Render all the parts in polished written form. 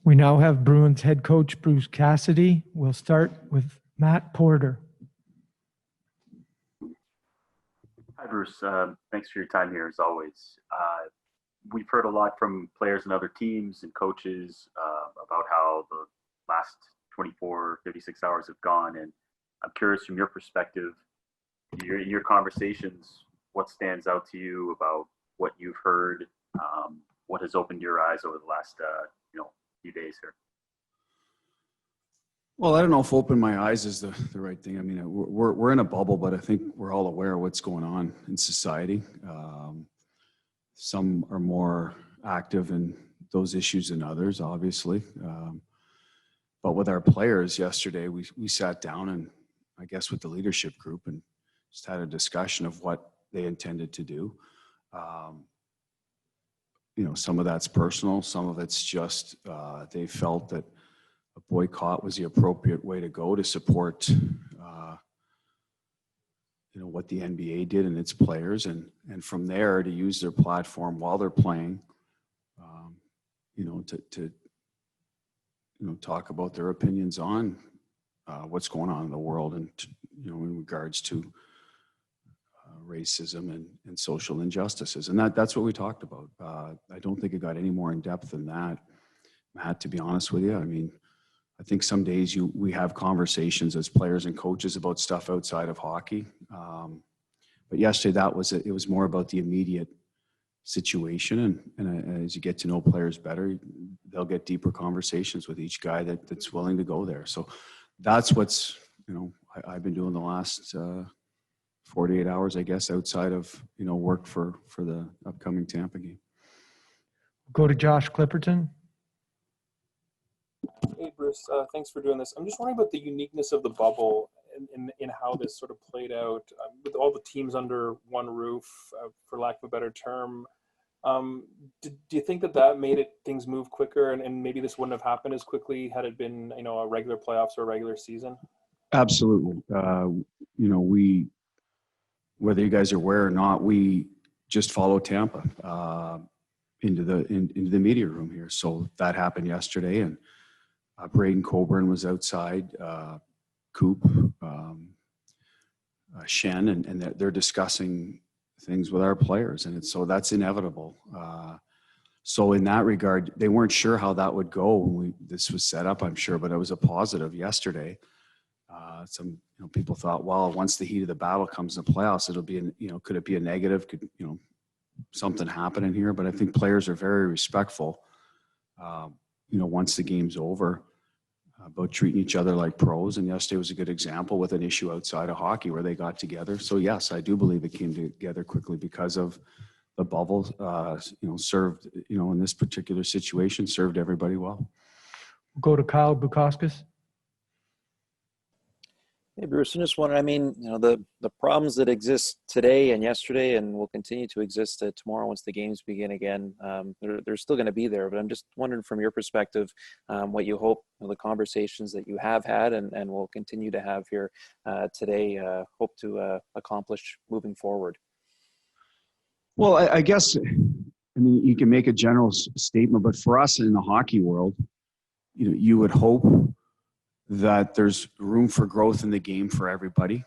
We now have Bruins head coach Bruce Cassidy. We'll start with Matt Porter. Hi, Bruce. Thanks for your time here, as always. We've heard a lot from players and other teams and coaches about how the last 24, 36 hours have gone. And I'm curious from your perspective, in your conversations, what stands out to you about what you've heard, what has opened your eyes over the last few days here? Well, I don't know if open my eyes is the right thing. I mean, we're in a bubble, but I think we're all aware of what's going on in society. Some are more active in those issues than others, obviously. But with our players yesterday, we sat down and I guess with the leadership group and just had a discussion of what they intended to do. Some of that's personal, some of it's just they felt that a boycott was the appropriate way to go to support what the NBA did and its players, and from there to use their platform while they're playing to talk about their opinions on what's going on in the world and in regards to racism and social injustices. And that's what we talked about. I don't think it got any more in depth than that, Matt, to be honest with you. I mean, I think some days we have conversations as players and coaches about stuff outside of hockey. But yesterday it was more about the immediate situation. And as you get to know players better, they'll get deeper conversations with each guy that's willing to go there. So that's what's, I've been doing the last 48 hours, I guess, outside of, work for the upcoming Tampa game. Go to Josh Clipperton. Hey, Bruce, thanks for doing this. I'm just wondering about the uniqueness of the bubble and how this sort of played out with all the teams under one roof, for lack of a better term. Do you think that made things move quicker and maybe this wouldn't have happened as quickly had it been, a regular playoffs or a regular season? Absolutely. Whether you guys are aware or not, we just followed Tampa into the media room here. So that happened yesterday, and Braden Coburn was outside, Coop, Shen, and they're discussing things with our players, and so that's inevitable. So in that regard, they weren't sure how that would go when this was set up, I'm sure, but it was a positive yesterday. Some people thought, well, once the heat of the battle comes in the playoffs, it'll be could it be a negative? Could something happen in here? But I think players are very respectful. Once the game's over, about treating each other like pros. And yesterday was a good example with an issue outside of hockey where they got together. So yes, I do believe it came together quickly because of the bubble. Served in this particular situation, served everybody well. We'll go to Kyle Bukauskas. Hey, Bruce, I just wondering, the problems that exist today and yesterday and will continue to exist tomorrow once the games begin again, they're still going to be there. But I'm just wondering from your perspective, what you hope the conversations that you have had and will continue to have here today hope to accomplish moving forward. Well, I guess, you can make a general statement, but for us in the hockey world, you would hope that there's room for growth in the game for everybody.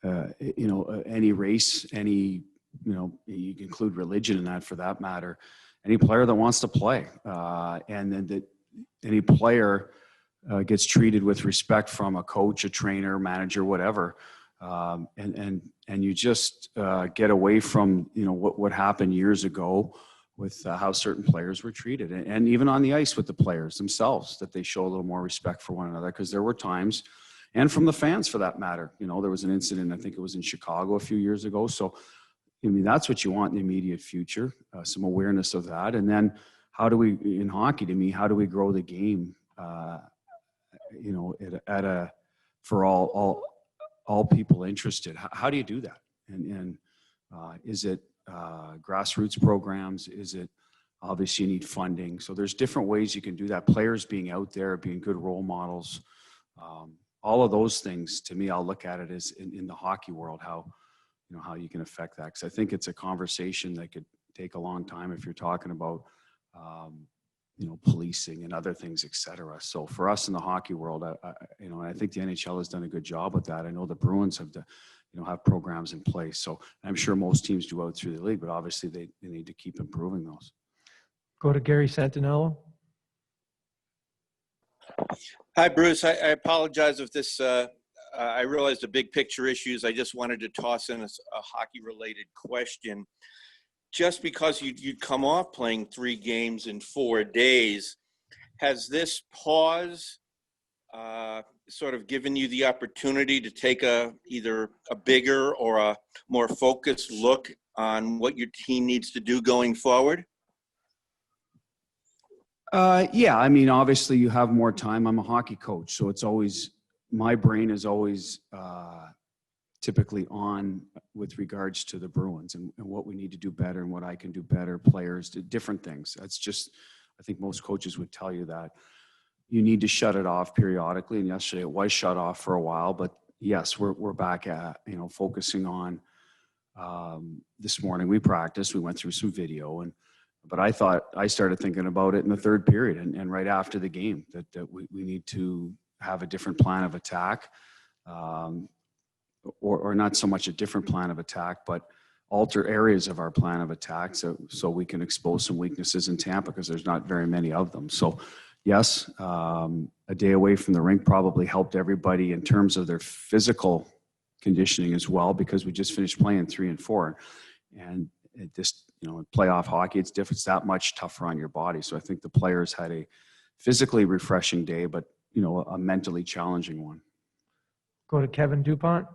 Any race, you can include religion in that for that matter, any player that wants to play, and then that any player gets treated with respect from a coach, a trainer, manager, whatever. And you just get away from, what happened years ago with how certain players were treated, and even on the ice with the players themselves, that they show a little more respect for one another, because there were times, and from the fans for that matter, there was an incident, I think it was in Chicago a few years ago. So, that's what you want in the immediate future, some awareness of that. And then how do we, in hockey, to me, how do we grow the game, for all people interested? How do you do that? And is it grassroots programs? Is it, obviously you need funding. So there's different ways you can do that. Players being out there, being good role models, all of those things, to me, I'll look at it as in the hockey world, how you can affect that. Because I think it's a conversation that could take a long time if you're talking about, policing and other things, et cetera. So for us in the hockey world, I think the NHL has done a good job with that. I know the Bruins have programs in place. So I'm sure most teams do out through the league, but obviously they need to keep improving those. Go to Gary Santinello. Hi, Bruce. I apologize if this, I realize the big picture issues. I just wanted to toss in a hockey-related question. Just because you'd come off playing 3 games in 4 days, has this pause sort of given you the opportunity to take either a bigger or a more focused look on what your team needs to do going forward? Yeah, I mean, obviously you have more time. I'm a hockey coach, so it's always, my brain is always typically on with regards to the Bruins and what we need to do better and what I can do better, players, different things. That's just, I think most coaches would tell you that. You need to shut it off periodically, and yesterday it was shut off for a while, but yes, we're back at, focusing on this morning we practiced, we went through some video, but I started thinking about it in the third period and right after the game that we need to have a different plan of attack, or not so much a different plan of attack, but alter areas of our plan of attack so we can expose some weaknesses in Tampa, because there's not very many of them. So yes, a day away from the rink probably helped everybody in terms of their physical conditioning as well, because we just finished playing 3 and 4, and it just, in playoff hockey, it's different. It's that much tougher on your body. So I think the players had a physically refreshing day, but a mentally challenging one. Go to Kevin Dupont.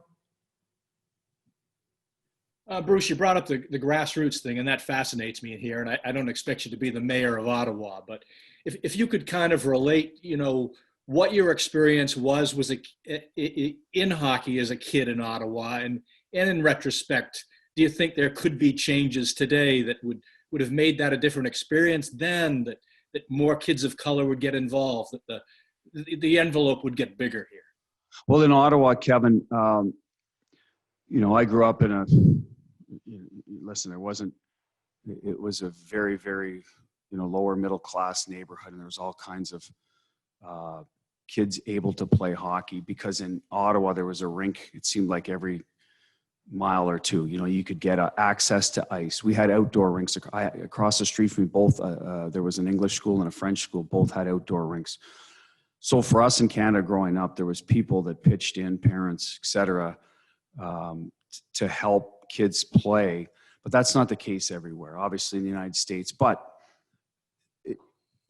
Bruce, you brought up the grassroots thing, and that fascinates me in here. And I don't expect you to be the mayor of Ottawa, but if you could kind of relate, what your experience was in hockey as a kid in Ottawa, and in retrospect, do you think there could be changes today that would have made that a different experience then, that more kids of color would get involved, that the envelope would get bigger here? Well, in Ottawa, Kevin, I grew up in it was a very, very, lower middle class neighborhood, and there was all kinds of kids able to play hockey, because in Ottawa there was a rink, it seemed like every mile or two. You could get access to ice. We had outdoor rinks across the street from me. Both there was an English school and a French school, both had outdoor rinks. So for us in Canada growing up, there was people that pitched in, parents, et cetera, to help kids play. But that's not the case everywhere, obviously in the United States. But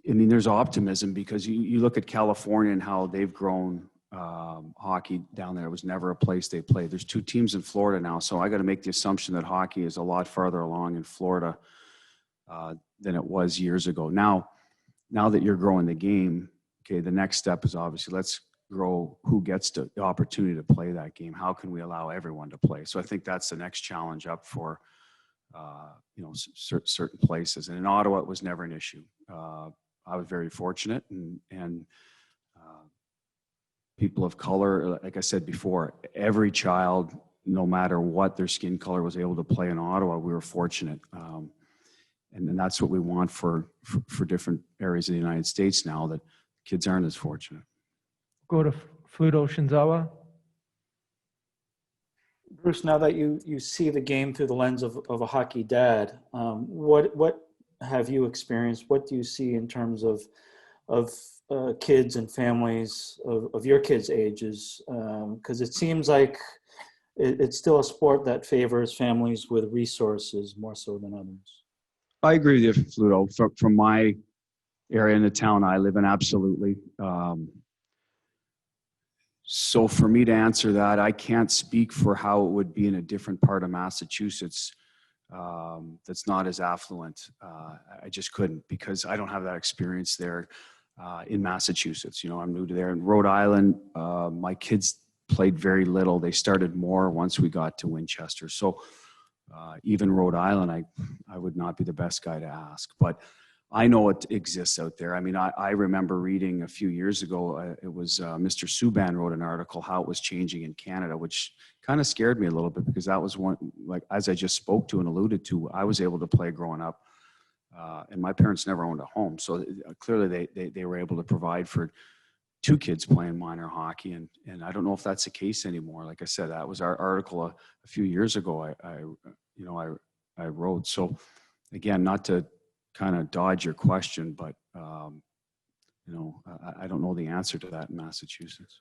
there's optimism, because you look at California and how they've grown hockey down there. It was never a place they played. There's 2 teams in Florida now, so I got to make the assumption that hockey is a lot farther along in Florida than it was years ago. Now that you're growing the game, okay, the next step is obviously let's grow who gets the opportunity to play that game. How can we allow everyone to play? So I think that's the next challenge up for certain places. And in Ottawa, it was never an issue. I was very fortunate, and people of color, like I said before, every child, no matter what their skin color, was able to play in Ottawa. We were fortunate. And that's what we want for different areas of the United States now, that kids aren't as fortunate. Go to Fluto Shinzawa. Bruce, now that you see the game through the lens of a hockey dad, what have you experienced? What do you see in terms of kids and families of your kids' ages? Because it seems like it's still a sport that favors families with resources more so than others. I agree with you, Fluto. From my area in the town I live in, absolutely. So for me to answer that, I can't speak for how it would be in a different part of Massachusetts that's not as affluent. I just couldn't, because I don't have that experience there in Massachusetts. I'm new to there. In Rhode Island, my kids played very little. They started more once we got to Winchester. So even Rhode Island, I would not be the best guy to ask. But I know it exists out there. I mean, I remember reading a few years ago, it was Mr. Subban wrote an article, how it was changing in Canada, which kind of scared me a little bit, because that was one, like, as I just spoke to and alluded to, I was able to play growing up And my parents never owned a home. So clearly they were able to provide for 2 kids playing minor hockey. And I don't know if that's the case anymore. Like I said, that was our article a few years ago I wrote. So again, not to kind of dodge your question, but I don't know the answer to that in Massachusetts.